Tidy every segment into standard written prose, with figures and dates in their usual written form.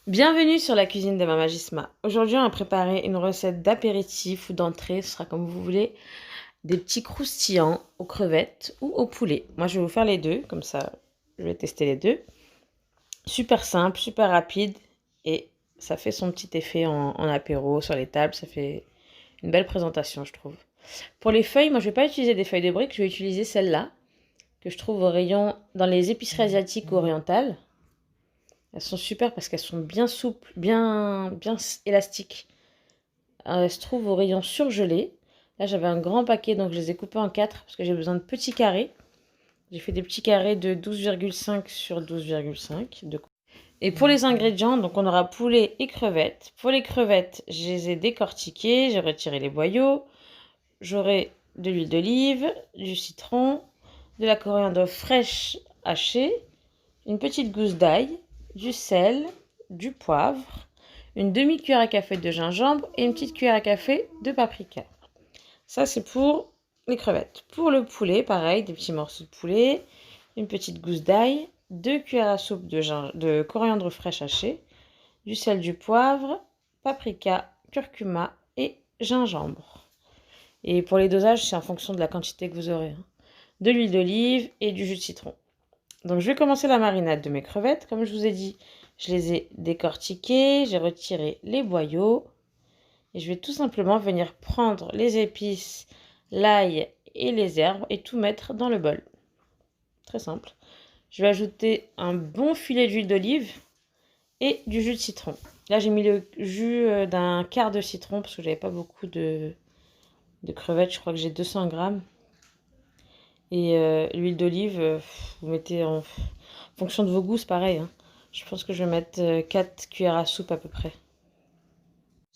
Bienvenue sur la cuisine de Mama Gisma. Aujourd'hui, on va préparer une recette d'apéritif ou d'entrée, ce sera comme vous voulez, des petits croustillants aux crevettes ou au poulet. Moi, je vais vous faire les deux, comme ça, je vais tester les deux. Super simple, super rapide et ça fait son petit effet en apéro sur les tables. Ça fait une belle présentation, je trouve. Pour les feuilles, moi, je ne vais pas utiliser des feuilles de briques, je vais utiliser celles-là que je trouve au rayon dans les épiceries asiatiques ou orientales. Elles sont super parce qu'elles sont bien souples, bien élastiques. Elles se trouvent au rayon surgelé. Là, j'avais un grand paquet, donc je les ai coupées en 4 parce que j'ai besoin de petits carrés. J'ai fait des petits carrés de 12,5 sur 12,5. Et pour les ingrédients, donc on aura poulet et crevettes. Pour les crevettes, je les ai décortiquées, j'ai retiré les boyaux. J'aurai de l'huile d'olive, du citron, de la coriandre fraîche hachée, une petite gousse d'ail, du sel, du poivre, une demi-cuillère à café de gingembre et une petite cuillère à café de paprika. Ça, c'est pour les crevettes. Pour le poulet, pareil, des petits morceaux de poulet, une petite gousse d'ail, 2 cuillères à soupe de coriandre fraîche hachée, du sel, du poivre, paprika, curcuma et gingembre. Et pour les dosages, c'est en fonction de la quantité que vous aurez. De l'huile d'olive et du jus de citron. Donc, je vais commencer la marinade de mes crevettes. Comme je vous ai dit, je les ai décortiquées, j'ai retiré les boyaux. Et je vais tout simplement venir prendre les épices, l'ail et les herbes et tout mettre dans le bol. Très simple. Je vais ajouter un bon filet d'huile d'olive et du jus de citron. Là, j'ai mis le jus d'un quart de citron parce que j'avais pas beaucoup de crevettes. Je crois que j'ai 200 grammes. Et l'huile d'olive, vous mettez en fonction de vos goûts, c'est pareil. Hein. Je pense que je vais mettre 4 cuillères à soupe à peu près.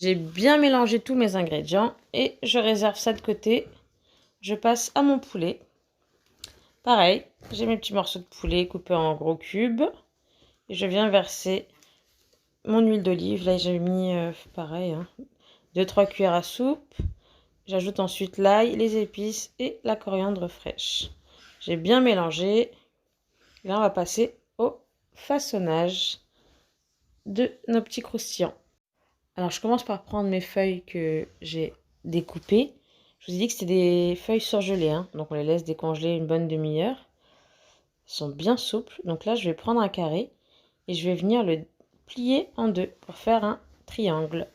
J'ai bien mélangé tous mes ingrédients et je réserve ça de côté. Je passe à mon poulet. Pareil, j'ai mes petits morceaux de poulet coupés en gros cubes. Et je viens verser mon huile d'olive. Là, j'ai mis, pareil, hein, 2-3 cuillères à soupe. J'ajoute ensuite l'ail, les épices et la coriandre fraîche. J'ai bien mélangé. Là, on va passer au façonnage de nos petits croustillants. Alors, je commence par prendre mes feuilles que j'ai découpées. Je vous ai dit que c'était des feuilles surgelées, hein, donc on les laisse décongeler une bonne demi-heure. Elles sont bien souples. Donc là, je vais prendre un carré et je vais venir le plier en deux pour faire un triangle.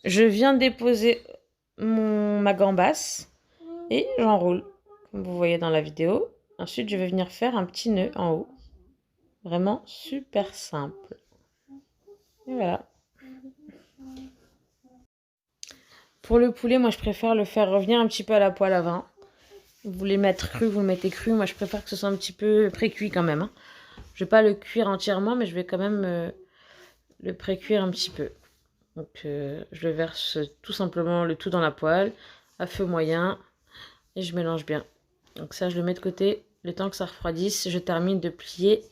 Je viens déposer ma gambasse et j'enroule, comme vous voyez dans la vidéo. Ensuite, je vais venir faire un petit nœud en haut. Vraiment super simple. Et voilà. Pour le poulet, moi, je préfère le faire revenir un petit peu à la poêle à vin. Vous voulez mettre cru, vous le mettez cru. Moi, je préfère que ce soit un petit peu pré-cuit quand même. Hein. Je ne vais pas le cuire entièrement, mais je vais quand même le pré-cuire un petit peu. Donc, je le verse tout simplement le tout dans la poêle, à feu moyen, et je mélange bien. Donc ça, je le mets de côté. Le temps que ça refroidisse, je termine de plier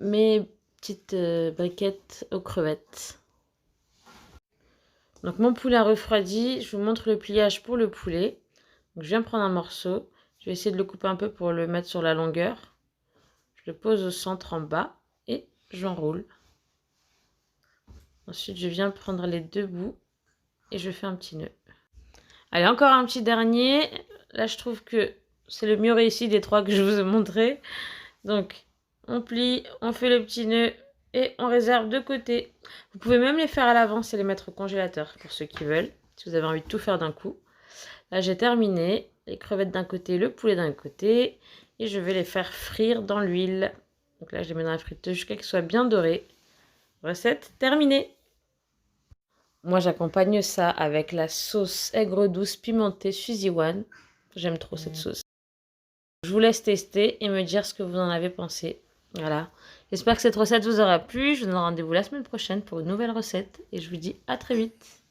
mes petites briquettes aux crevettes. Donc mon poulet a refroidi, je vous montre le pliage pour le poulet. Donc je viens prendre un morceau, je vais essayer de le couper un peu pour le mettre sur la longueur. Je le pose au centre en bas et j'enroule. Ensuite je viens prendre les deux bouts et je fais un petit nœud. Allez, encore un petit dernier. Là je trouve que c'est le mieux réussi des trois que je vous ai montré. Donc on plie, on fait le petit nœud et on réserve de côté. Vous pouvez même les faire à l'avance et les mettre au congélateur pour ceux qui veulent, si vous avez envie de tout faire d'un coup. Là, j'ai terminé. Les crevettes d'un côté, le poulet d'un côté. Et je vais les faire frire dans l'huile. Donc là, je les mets dans la friteuse jusqu'à ce qu'elles soient bien dorées. Recette terminée. Moi, j'accompagne ça avec la sauce aigre douce pimentée Suzy One. J'aime trop cette sauce. Je vous laisse tester et me dire ce que vous en avez pensé. Voilà. J'espère que cette recette vous aura plu. Je vous donne rendez-vous la semaine prochaine pour une nouvelle recette. Et je vous dis à très vite.